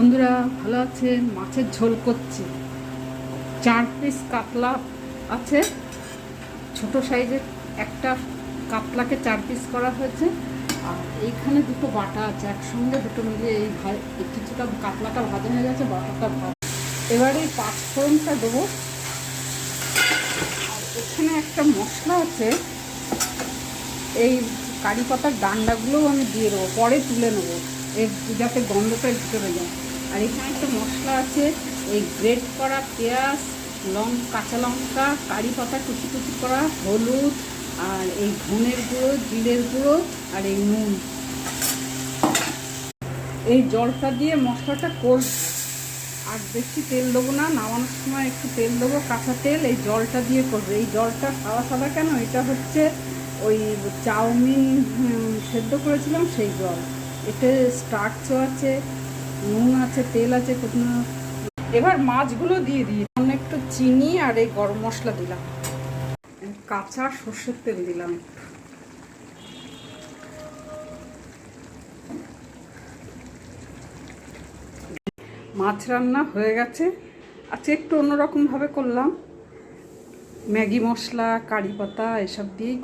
বন্ধুরা ভালো আছেন? মাছের ঝোল করছি। 4 পিস কাতলা আছে, ছোট সাইজের একটা কাতলাকে 4 পিস করা হয়েছে। আর এইখানে দুটো বাটা আছে, একসঙ্গে দুটো মিলিয়ে এই কিছুটা কাতলাটা ভাজা হয়ে গেছে, বাটাটা ভাজা। এবার এই পাঁচফোড়নটা দেবো। আর এখানে একটা মশলা আছে, এই কারি পাতার ডান্ডাগুলোও আমি দিয়ে দেবো, পরে তুলে নেবো এর যাতে গন্ধটা ভিতরে যায়। আর এখানে একটা মশলা আছে, এই গ্রেট করা পেঁয়াজ, কাঁচা লঙ্কা, কারি পাতা কুচি কুচি করা, হলুদ, আর এই ধনের গুঁড়ো, জিরের গুঁড়ো, আর এই নুন। এই জলটা দিয়ে মশলাটা করব। আর বেশি তেল দেবো না, নামানোর সময় একটু তেল দেবো, কাঁচা তেল। এই জলটা দিয়ে করবো। এই জলটা সাদা সাদা কেন? এটা হচ্ছে ওই চাউমিন সেদ্ধ করেছিলাম সেই জল। এতে স্টার্চও আছে, নুন আছে, তেল আছে। এবার মাছগুলো দিয়ে দিই। একটু চিনি আর এই গরম মশলা দিলাম, কাঁচা সর্ষের তেল দিলাম। মাছ রান্না হয়ে গেছে। আজকে একটু অন্যরকমভাবে করলাম, ম্যাগি মশলা, কারি পাতা এসব দিয়েই।